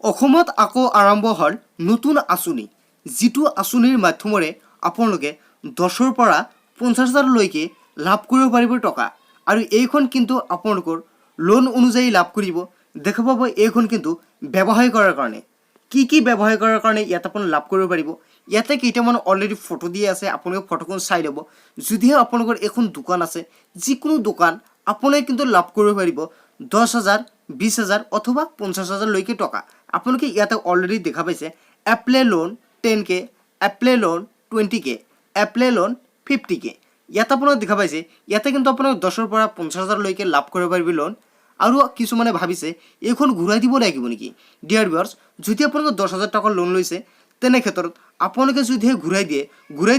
অসমত আকৌ আৰম্ভ হ'ল নতুন আঁচনি, যিটো আঁচনিৰ মাধ্যমেৰে আপোনালোকে 10ৰ পৰা 50,000লৈকে লাভ কৰিব পাৰিব টকা। আৰু এইখন কিন্তু আপোনালোকৰ লোন অনুযায়ী লাভ কৰিব। দেখা পাব এইখন কিন্তু ব্যৱসায় কৰাৰ কাৰণে। কি ব্যৱসায় কৰাৰ কাৰণে ইয়াত আপুনি লাভ কৰিব পাৰিব। ইয়াতে কেইটামান অলৰেডি ফটো দিয়া আছে, আপোনালোকে ফটোখন চাই ল'ব। যদিহে আপোনালোকৰ এখন দোকান আছে, যিকোনো দোকান আপোনালোকে কিন্তু লাভ কৰিব পাৰিব 10,000, 20,000 অথবা 50,000লৈকে টকা। আপোনালোকে ইয়াতে অলৰেডি দেখা পাইছে apply loan 10K, apply loan 20K, apply loan 50K। ইয়াত আপোনালোকে দেখা পাইছে ইয়াতে কিন্তু আপোনালোক 10ৰ পৰা 50,000লৈকে লাভ কৰিব পাৰিব লোন। আৰু কিছুমানে ভাবিছে এইখন ঘূৰাই দিব লাগিব নেকি। ডিয়াৰ ভিউৱাৰ্ছ, যদি আপোনালোকে 10,000 টকাৰ লোন লৈছে তেনে ক্ষেত্ৰত আপোনালোকে যদিহে ঘূৰাই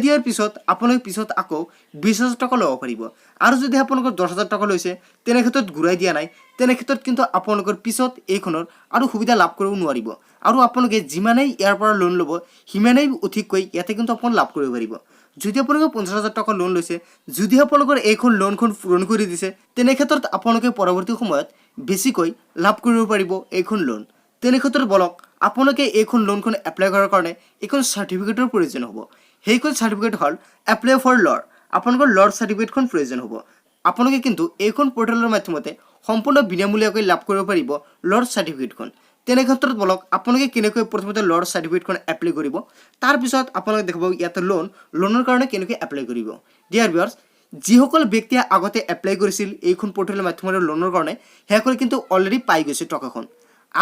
দিয়াৰ পিছত আপোনালোকে পিছত আকৌ 20,000 টকা ল'ব পাৰিব। আৰু যদি আপোনালোকৰ 10,000 টকা লৈছে তেনে ক্ষেত্ৰত ঘূৰাই দিয়া নাই, তেনে ক্ষেত্ৰত কিন্তু আপোনালোকৰ পিছত এইখনৰ আৰু সুবিধা লাভ কৰিব নোৱাৰিব। আৰু আপোনালোকে যিমানেই ইয়াৰ পৰা লোন ল'ব সিমানেই অধিককৈ ইয়াতে কিন্তু আপোনালোকে লাভ কৰিব পাৰিব। যদি আপোনালোকে 50,000 টকা লোন লৈছে, যদি আপোনালোকৰ এইখন লোনখন পূৰণ কৰি দিছে তেনে ক্ষেত্ৰত আপোনালোকে পৰৱৰ্তী সময়ত বেছিকৈ লাভ কৰিব পাৰিব এইখন লোন। তেনে ক্ষেত্ৰত বলক আপোনালোকে এইখন লোনখন এপ্লাই কৰাৰ কাৰণে এইখন চাৰ্টিফিকেটৰ প্ৰয়োজন হ'ব। সেইখন চাৰ্টিফিকেট হ'ল এপ্লাই ফৰ ল'ৰ। আপোনালোকৰ ল'ৰ চাৰ্টিফিকেটখন প্ৰয়োজন হ'ব। আপোনালোকে কিন্তু এইখন পৰ্টেলৰ মাধ্যমতে সম্পূৰ্ণ বিনামূলীয়াকৈ লাভ কৰিব পাৰিব ল'ৰ চাৰ্টিফিকেটখন। তেনে ক্ষেত্ৰত বলক আপোনালোকে কেনেকৈ প্ৰথমতে ল'ৰ চাৰ্টিফিকেটখন এপ্লাই কৰিব, তাৰপিছত আপোনালোকে দেখাব ইয়াতে লোনৰ কাৰণে কেনেকৈ এপ্লাই কৰিব। ডিয়াৰ ভিউৱাৰ্ছ, যিসকল ব্যক্তিয়ে আগতে এপ্লাই কৰিছিল এইখন পৰ্টেলৰ মাধ্যমেৰে লোনৰ কাৰণে সেইসকলে কিন্তু অলৰেডি পাই গৈছে টকাখন।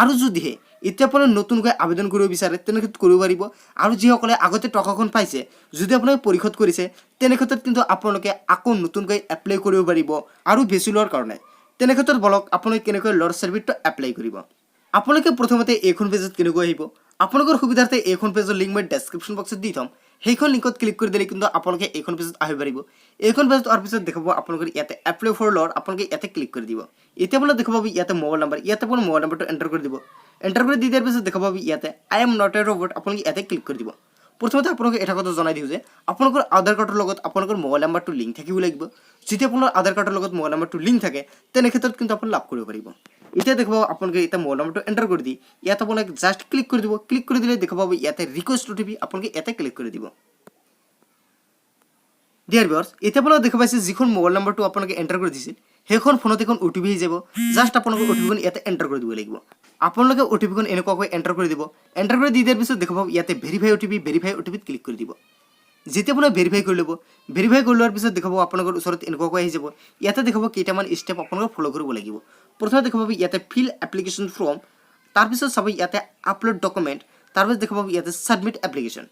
আৰু যদিহে এতিয়া আপুনি নতুনকৈ আবেদন কৰিব বিচাৰে তেনে ক্ষেত্ৰত কৰিব পাৰিব। আৰু যিসকলে আগতে টকাখন পাইছে যদি আপোনালোকে পৰিশোধ কৰিছে তেনে ক্ষেত্ৰত কিন্তু আপোনালোকে আকৌ নতুনকৈ এপ্লাই কৰিব পাৰিব আৰু বেছি লোৱাৰ কাৰণে। তেনে ক্ষেত্ৰত বলক আপোনালোকে কেনেকৈ ল'ৰ চাৰ্টিফিকেটটো এপ্লাই কৰিব। আপোনালোকে প্ৰথমতে এইখন পেজত কেনেকৈ আহিব। আপোনালোকৰ সুবিধাৰ্থে এইখন পেজৰ লিংক মই ডেছক্ৰিপশ্যন বক্সত দি থ'ম। সেইখন লিংকত ক্লিক কৰি দিলে কিন্তু আপোনালোকে এইখন পেজত আহিব পাৰিব। এইখন পেজত অহাৰ পিছত দেখাব আপোনালোকৰ ইয়াতে এপ্লাই ফৰ ল'ৰ, আপোনালোকে ইয়াতে ক্লিক কৰি দিব। এতিয়া আপোনালোকে দেখা পাব ইয়াতে মোবাইল নাম্বাৰ, ইয়াতে আপোনাৰ মোবাইল নাম্বাৰটো এণ্টাৰ কৰি দিব। এণ্টাৰ কৰি দি দিয়াৰ পিছত দেখা পাব ইয়াতে আই এম নট এ ৰবট, আপোনালোকে ইয়াতে ক্লিক কৰি দিব। প্ৰথমতে আপোনালোকে এটা কথা জনাই দিওঁ যে আপোনালোকৰ আধাৰ কাৰ্ডৰ লগত আপোনালোকৰ মোবাইল নাম্বাৰটো লিংক থাকিব লাগিব। যেতিয়া আপোনাৰ আধাৰ কাৰ্ডৰ লগত মোবাইল নাম্বাৰটো লিংক থাকে তেনে ক্ষেত্ৰত কিন্তু আপুনি লাভ কৰিব পাৰিব। এতিয়া দেখা পাব আপোনালোকে এতিয়া মোবাইল নাম্বাৰটো এণ্টাৰ কৰি দি ইয়াত আপোনালোকে জাষ্ট ক্লিক কৰি দিব। ক্লিক কৰি দিলে দেখা পাব ইয়াতে ৰিকুৱেষ্ট OTP, আপোনালোকে ইয়াতে ক্লিক কৰি দিব। ডিয়াৰ ভিউৱাৰ্ছ, এতিয়া আপোনালোকে দেখা পাইছে যিখন মোবাইল নাম্বাৰটো আপোনালোকে এণ্টাৰ কৰি দিছিল সেইখন ফোনত এখন OTP আহি যাব। জাষ্ট আপোনালোকে OTPখন ইয়াতে এণ্টাৰ কৰি দিব লাগিব। আপোনালোকে OTPখন এনেকুৱাকৈ এণ্টাৰ কৰি দিব। এণ্টাৰ কৰি দি দিয়াৰ পিছত দেখা পাব ইয়াতে ভেৰিফাই OTPত ক্লিক কৰি দিব। যেতিয়া আপোনাৰ ভেৰিফাই কৰি ল'ব, ভেৰিফাই কৰি লোৱাৰ পিছত দেখাব আপোনালোকৰ ওচৰত এনেকুৱাকৈ আহি যাব। ইয়াতে দেখাব কেইটামান ষ্টেপ আপোনালোকে ফ'ল' কৰিব লাগিব। প্ৰথমে দেখা পাব ইয়াতে ফিল এপ্লিকেশ্যন ফৰ্ম, তাৰপিছত চাব ইয়াতে আপলোড ডকুমেণ্ট, তাৰপিছত দেখা পাব ইয়াতে ছাবমিট এপ্লিকেশ্যন।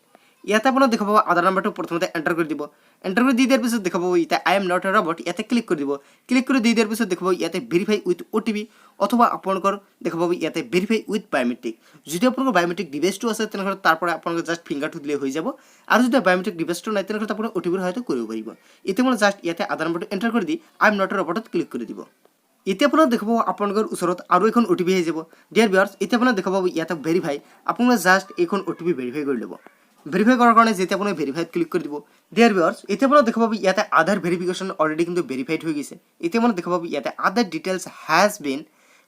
ইয়াতে আপোনাৰ দেখা পাব আধাৰ নাম্বাৰটো প্ৰথমতে এণ্টাৰ কৰি দিব। এণ্টাৰ কৰি দি দিয়াৰ পিছত দেখা পাব ইয়াতে আই এম নট এ ৰবট, ইয়াতে ক্লিক কৰি দিব। ক্লিক কৰি দি দিয়াৰ পিছত দেখা পাব ইয়াতে ভেৰিফাই উইথ OTP অথবা আপোনালোকৰ দেখা পাব ইয়াতে ভেৰিফাই উইথ বায়'মেট্ৰিক। যদি আপোনালোকৰ বায়'মেট্ৰিক ডিভাইচটো আছে তেনেহ'লে তাৰ পৰা আপোনালোকে জাষ্ট ফিংগাৰটো দিলে হৈ যাব। আৰু যদি বায়'মেট্ৰিক ডিভাইচটো নাই তেনেহ'লে আপোনাৰ OTPৰ সহায়তে কৰিব পাৰিব। এতিয়া মানে জাষ্ট ইয়াতে আধাৰ নাম্বাৰটো এণ্টাৰ কৰি দি আই এম নট এ ৰবটত ক্লিক কৰি দিব। এতিয়া আপোনাক দেখা পাব আপোনালোকৰ ওচৰত আৰু এখন OTP আহি যাব। ডিয়াৰ ভিউৱাৰ্ছ, এতিয়া আপোনাক দেখা পাব ইয়াতে ভেৰিফাই, আপোনালোকে জাষ্ট এইখন OTP ভেৰিফাই কৰি ল'ব। ভেৰিফাই কৰাৰ কাৰণে যেতিয়া আপুনি ভেৰিফাইত ক্লিক কৰি দিব। ডিয়াৰ ভিউৱাৰ্ছ, এতিয়া আপোনাক দেখা পাব ইয়াতে আধাৰ ভেৰিফিকেশ্যন অলৰেডি কিন্তু ভেৰিফাইড হৈ গৈছে। এতিয়া মানে দেখা পাব ইয়াতে Aadhaar details has been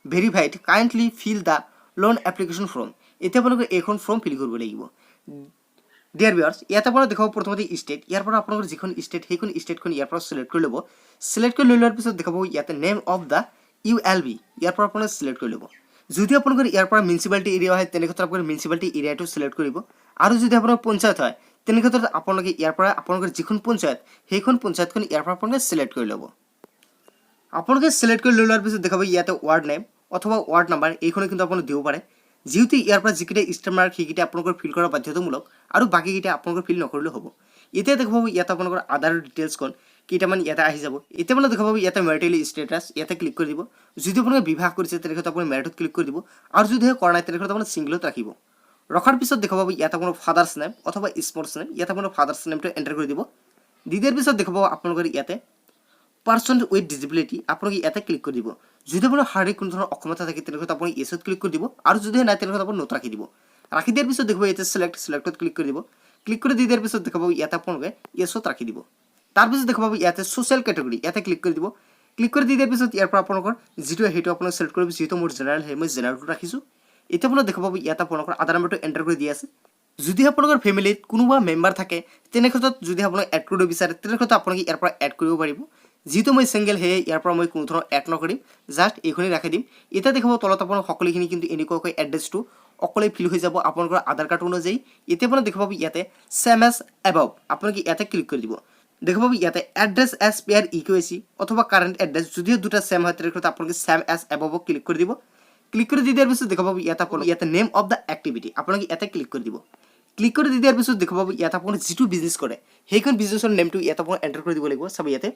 verified, kindly fill the loan application form. এতিয়া আপোনালোকে এইখন ফৰ্ম ফিল কৰিব লাগিব। ডিয়াৰ ভিউৱাৰ্ছ, ইয়াতে আপোনাৰ দেখাব প্ৰথমতে ষ্টেট, ইয়াৰ পৰা আপোনালোকৰ যিখন ষ্টেট সেইখন ষ্টেটখন ইয়াৰ পৰা চিলেক্ট কৰি ল'ব। চিলেক্ট কৰি লৈ লোৱাৰ পিছত দেখাব ইয়াতে নেম অফ দ্য ULB, ইয়াৰ পৰা আপোনালোকে চিলেক্ট কৰি ল'ব। যদি আপোনালোকৰ ইয়াৰ পৰা মিউনিচিপালিটি এৰিয়া হয় তেনে ক্ষেত্ৰত আপোনালোকে মিউনিচিপালিটি এৰিয়াটো চিলেক্ট কৰিব। আৰু যদি আপোনাৰ পঞ্চায়ত হয় তেনে ক্ষেত্ৰত আপোনালোকে ইয়াৰ পৰা আপোনালোকৰ যিখন পঞ্চায়ত সেইখন পঞ্চায়তখন ইয়াৰ পৰা আপোনালোকে চিলেক্ট কৰি ল'ব। আপোনালোকে চিলেক্ট কৰি লৈ লোৱাৰ পিছত দেখাব ইয়াতে ৱাৰ্ড নেম অথবা ৱাৰ্ড নাম্বাৰ এইখনো কিন্তু আপোনালোকে দিব পাৰে। যিহেতু ইয়াৰ পৰা যিকেইটা ষ্টাৰ মাৰ্ক সেইকেইটা আপোনালোকৰ ফিল কৰা বাধ্যতামূলক আৰু বাকীকেইটা আপোনালোকৰ ফিল নকৰিলেও হ'ব। এতিয়া দেখা পাব ইয়াতে আপোনালোকৰ আধাৰ ডিটেইলছখন কেইটামান ইয়াতে আহি যাব। এতিয়া মানে দেখা পাব ইয়াতে মেৰিটেল ষ্টেটাছ, ইয়াতে ক্লিক কৰি দিব। যদি আপোনালোকে বিবাহ কৰিছে তেনেক্ষেত্ৰত আপুনি মেৰিটত ক্লিক কৰি দিব। আৰু যদিহে কৰা নাই তেনেক্ষেত্ৰত আপুনি ছিংগলত ৰাখিব। ৰখাৰ পিছত দেখা পাব ইয়াতে আপোনাৰ ফাদাৰ্ছ নেম অথবা স্পৰ্টছ নেম, ইয়াতে আপোনাৰ ফাদাৰ্ছ নেমটো এণ্টাৰ কৰি দিব। দি দিয়াৰ পিছত দেখা পাব আপোনালোকৰ ইয়াতে পাৰ্চন উইথ ডিজিবিলিটি, আপোনালোকে ইয়াতে ক্লিক কৰি দিব। যদি আপোনাৰ শাৰীৰিক কোনো ধৰণৰ অক্ষমতা থাকে তেনেক্ষেত্ৰত আপুনি ইয়েছত ক্লিক কৰি দিব। আৰু যদিহে নাই তেনেক্ষেত্ৰত আপুনি নোট ৰাখি দিব। ৰাখি দিয়াৰ পিছত দেখাব ইয়াতে চিলেক্টত ক্লিক কৰি দিব। ক্লিক কৰি দি দিয়াৰ পিছত দেখা পাব ইয়াতে আপোনালোকে ইয়েছত ৰাখি দিব। তাৰপিছত দেখা পাব ইয়াতে ছ'চিয়েল কেটেগৰী, ইয়াতে ক্লিক কৰি দিব। ক্লিক কৰি দি দিয়াৰ পিছত ইয়াৰ পৰা আপোনালোকৰ যিটো সেইটো আপোনালোকে চিলেক্ট কৰিব। যিহেতু মোৰ জেনেৰেল সেই মই জেনেৰেলটো ৰাখিছোঁ। এতিয়া আপোনালোকে দেখা পাব ইয়াত আপোনালোকৰ আধাৰ নম্বৰটো এণ্টাৰ কৰি দিয়া আছে। যদি আপোনালোকৰ ফেমিলিত কোনোবা মেম্বাৰ থাকে তেনে ক্ষেত্ৰত যদি আপোনালোকে এড কৰিব বিচাৰে তেনে ক্ষেত্ৰত আপোনালোকে ইয়াৰ পৰা এড কৰিব পাৰিব। যিহেতু মই সিংগল সেয়ে ইয়াৰ পৰা মই কোনো ধৰণৰ এড নকৰিম, জাষ্ট এইখনেই ৰাখি দিম। এতিয়া দেখা পাব তলত আপোনালোক সকলোখিনি কিন্তু এনেকুৱাকৈ এড্ৰেছটো অকলে ফিল হৈ যাব আপোনালোকৰ আধাৰ কাৰ্ড অনুযায়ী। এতিয়া আপোনালোকে দেখা পাব ইয়াতে চেম এজ এবাভ আপোনালোকে ইয়াতে ক্লিক কৰি দিব। দেখা পাব ইয়াতে এড্ৰেছ এজ পেয়াৰ ইকুৱেচি অথবা কাৰেণ্ট এড্ৰেছ যদিও দুটা চেম হয় তেনে ক্ষেত্ৰত আপোনালোকে চেম এজ এবাভক ক্লিক কৰি দিব। ক্লিক কৰি দি দিয়াৰ পিছত দেখা পাব ইয়াতে আপোনালোকে ইয়াতে নেম অফ দ্য এক্টিভিটি আপোনালোকে ইয়াতে ক্লিক কৰি দিব। ক্লিক কৰি দি দিয়াৰ পিছত দেখা পাব ইয়াত আপোনালোকে যিটো বিজনেছ কৰে সেইখন বিজনেছৰ নেমটো ইয়াত আপোনালোকে এণ্টাৰ কৰি দিব লাগিব। চাব ইয়াতে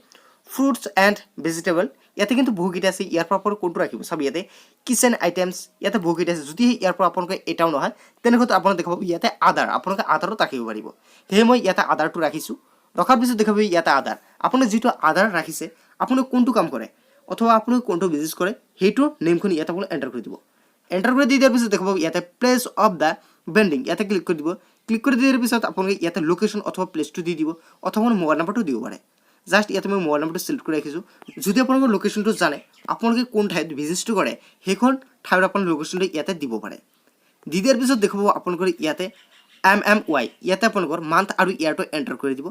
ফ্ৰুটছ এণ্ড ভেজিটেবল ইয়াতে কিন্তু বহুকেইটা আছে, ইয়াৰ পৰা আপোনালোকে কোনটো ৰাখিব। চাব ইয়াতে কিচেন আইটেমছ ইয়াতে বহুকেইটা আছে, যদি ইয়াৰ পৰা আপোনালোকে এটাও নহয় তেনে ক্ষেত্ৰত আপোনালোকে দেখা পাব ইয়াতে আধাৰ আপোনালোকে আধাৰত ৰাখিব পাৰিব। সেয়ে মই ইয়াতে আধাৰটো ৰাখিছোঁ। ৰখাৰ পিছত দেখা পাব ইয়াতে আধাৰ আপুনি যিটো আধাৰ ৰাখিছে আপুনি কোনটো কাম কৰে অথবা আপুনি কোনটো বিজনেছ কৰে সেইটো নেমখন ইয়াতে আপোনালোকে এণ্টাৰ কৰি দিব। এণ্টাৰ কৰি দি দিয়াৰ পিছত দেখা পাব ইয়াতে প্লেচ অফ দ্য বেণ্ডিং ইয়াতে ক্লিক কৰি দিব। ক্লিক কৰি দিয়াৰ পিছত আপোনালোকে ইয়াতে লোকেশ্যন অথবা প্লেচটো দি দিব অথবা মোবাইল নাম্বাৰটো দিব পাৰে। জাষ্ট ইয়াতে মই মোবাইল নাম্বাৰটো চিলেক্ট কৰি ৰাখিছোঁ। যদি আপোনালোকৰ লোকেশ্যনটো জানে আপোনালোকে কোন ঠাইত বিজনেছটো কৰে সেইখন ঠাইৰ আপোনালোকৰ লোকেশ্যনটো ইয়াতে দিব পাৰে। দি দিয়াৰ পিছত দেখা পাব আপোনালোকৰ ইয়াতে MMY ইয়াতে আপোনালোকৰ মান্থ আৰু ইয়াৰটো এণ্টাৰ কৰি দিব।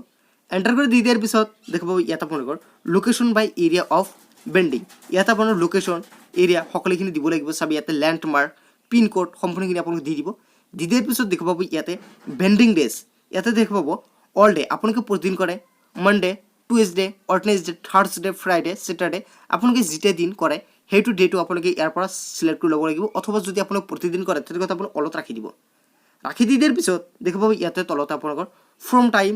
এণ্টাৰ কৰি দি দিয়াৰ পিছত দেখা পাব ইয়াতে আপোনালোকৰ location by area of vending ইয়াতে আপোনাৰ লোকেশ্যন এৰিয়া সকলোখিনি দিব লাগিব। চাবি ইয়াতে লেণ্ডমাৰ্ক পিনক'ড সম্পূৰ্ণখিনি আপোনালোকে দি দিব। দি দিয়াৰ পিছত দেখা পাব ইয়াতে বেণ্ডিং ডেজ ইয়াতে দেখা পাব অল ডে আপোনালোকে প্ৰতিদিন কৰে, Monday Tuesday Wednesday Thursday Friday Saturday আপোনালোকে যেতিয়া দিন কৰে সেইটো ডেটো আপোনালোকে ইয়াৰ পৰা চিলেক্ট কৰি ল'ব লাগিব। অথবা যদি আপোনালোকে প্ৰতিদিন কৰে তেনেকৈ আপোনালোকে অলপ ৰাখি দিব। ৰাখি দি দিয়াৰ পিছত দেখা পাব ইয়াতে তলতে আপোনালোকৰ ফ্ৰম টাইম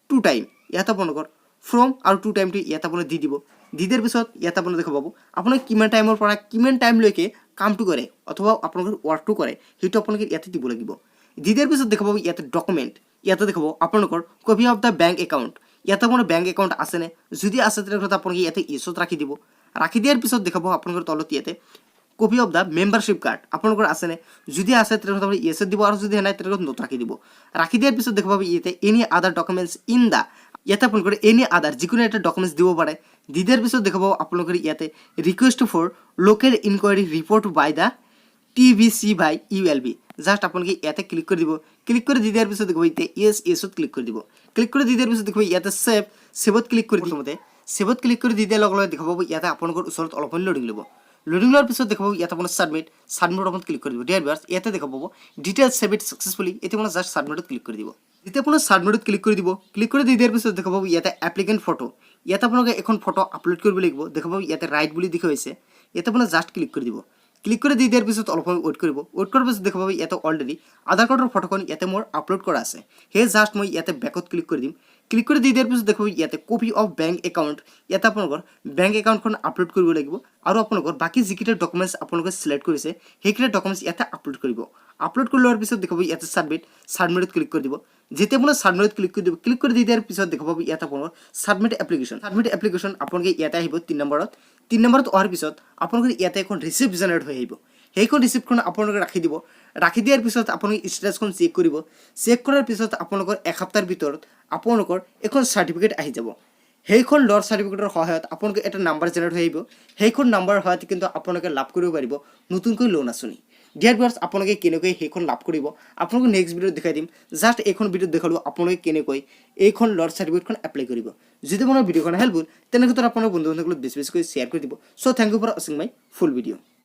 টু টাইম ইয়াতে আপোনালোকৰ ফ্ৰম আৰু টু টাইমটো ইয়াতে আপোনালোকে দি দিব। দি দিয়াৰ পিছত ইয়াতে আপোনালোকে দেখা পাব আপোনালোকে কিমান টাইমৰ পৰা কিমান টাইমলৈকে কামটো কৰে অথবা আপোনালোকৰ ৱৰ্কটো কৰে সেইটো আপোনালোকে ইয়াতে দিব লাগিব। দি দিয়াৰ পিছত দেখা পাব ইয়াতে ডকুমেণ্ট ইয়াতে দেখাব আপোনালোকৰ copy of the bank account ইয়াতে আপোনাৰ বেংক একাউণ্ট আছেনে, যদি আছে তেনেক্ষেত্ৰত আপোনালোকে ইয়াতে ইছুত ৰাখি দিব। ৰাখি দিয়াৰ পিছত দেখাব আপোনালোকৰ তলত ইয়াতে copy of the membership card আপোনালোকৰ আছেনে, যদি আছে তেনেক্ষেত্ৰত আপুনি ইয়েছত দিব আৰু যদি নাই তেনেক্ষেত্ৰত নোট ৰাখি দিব। ৰাখি দিয়াৰ পিছত দেখা পাব ইয়াতে any other documents in the ইয়াতে আপোনালোকৰ এনি আদাৰ যিকোনো এটা ডকুমেণ্টছ দিব পাৰে। দি দিয়াৰ পিছত দেখা পাব আপোনালোকৰ ইয়াতে request for local inquiry report by the TVC by ULB just আপোনালোকে ইয়াতে ক্লিক কৰি দিব। ক্লিক কৰি দি দিয়াৰ পিছত দেখুৱাব এতিয়া ইয়েছত ক্লিক কৰি দিব। ক্লিক কৰি দি দিয়াৰ পিছত দেখুৱাব ইয়াতে ছেভত ক্লিক কৰি প্ৰথমতে ছেভত ক্লিক কৰি দি দিয়াৰ লগে লগে দেখা পাব ইয়াতে আপোনালোকৰ ওচৰত অলপমান লোডিং ল'ব। লোডিং লোৱাৰ পিছত দেখা পাব ইয়াতে আপোনাৰ ছাবমিট অপশ্যনত ক্লিক কৰি দিব। ডিয়াৰ ভিউৱাৰ্ছ ইয়াতে দেখা পাব ডিটেইলছ ছেভড ছাকচেছফুলি, এতিয়া আপোনাৰ জাষ্ট ছাবমিটত ক্লিক কৰি দিব। যেতিয়া আপোনাৰ ছাবমিটত ক্লিক কৰি দিব, ক্লিক কৰি দি দিয়াৰ পিছত দেখা পাব ইয়াতে এপ্লিকেণ্ট ফটো ইয়াতে আপোনালোকে এখন ফটো আপলোড কৰিব লাগিব। দেখা পাব ইয়াতে ৰাইট বুলি দেখুৱাই হৈছে, ইয়াতে আপোনাৰ জাষ্ট ক্লিক কৰি দিব। ক্লিক কৰি দি দিয়াৰ পিছত অলপ সময় ৱেইট কৰিব। ৱেইট কৰাৰ পিছত দেখা পাব ইয়াতে অলৰেডি আধাৰ কাৰ্ডৰ ফটোখন ইয়াতে মোৰ আপলোড কৰা আছে। সেয়ে জাষ্ট মই ইয়াতে বেকত ক্লিক কৰি দিম। ক্লিক কৰি দি দিয়াৰ পিছত দেখা পাব ইয়াতে কপি অফ বেংক একাউণ্ট ইয়াতে আপোনালোকৰ বেংক একাউণ্টখন আপলোড কৰিব লাগিব আৰু আপোনালোকৰ বাকী যিকেইটা ডকুমেণ্টছ আপোনালোকে চিলেক্ট কৰিছে সেইকেইটা ডকুমেণ্টছ ইয়াতে আপলোড কৰিব। আপলোড কৰি লোৱাৰ পিছত দেখা পাব ইয়াতে ছাবমিটত ক্লিক কৰি দিব। যেতিয়া আপোনাৰ ছাবমিটত ক্লিক কৰি দিব, ক্লিক কৰি দি দিয়াৰ পিছত দেখা পাব ইয়াতে আপোনাৰ ছাবমিট এপ্লিকেশ্যন আপোনালোকে ইয়াতে আহিব 3 নম্বৰত অহাৰ পিছত আপোনালোকে ইয়াতে এখন ৰিচিপ্ট জেনেৰেট হৈ আহিব। সেইখন ৰিচিপ্টখন আপোনালোকে ৰাখি দিব। ৰাখি দিয়াৰ পিছত আপোনালোকে ষ্টেটাছখন চেক কৰিব। চেক কৰাৰ পিছত আপোনালোকৰ এসপ্তাহৰ ভিতৰত আপোনালোকৰ এখন চাৰ্টিফিকেট আহি যাব। সেইখন ল'ৰ চাৰ্টিফিকেটৰ সহায়ত আপোনালোকে এটা নাম্বাৰ জেনেৰেট হৈ আহিব। সেইখন নাম্বাৰৰ সহায়ত কিন্তু আপোনালোকে লাভ কৰিব পাৰিব নতুনকৈ লোন আঁচনি। ডিয়াৰ ভিউৱাৰ্ছ আপোনালোকে কেনেকৈ সেইখন লাভ কৰিব আপোনালোকে নেক্সট ভিডিঅ'ত দেখাই দিম। জাষ্ট এইখন ভিডিঅ'ত দেখালোঁ আপোনালোকে কেনেকৈ এইখন ল'ৰ চাৰ্টিফিকেটখন এপ্লাই কৰিব। যদি আপোনাৰ ভিডিঅ'খন হেল্পফুল তেনেক্ষেত্ৰত আপোনাৰ বন্ধু বান্ধৱীক বেছি বেছিকৈ শ্বেয়াৰ কৰি দিব। চ' থেংক ইউ ফৰ ৱাচিং মাই ফুল ভিডিঅ'।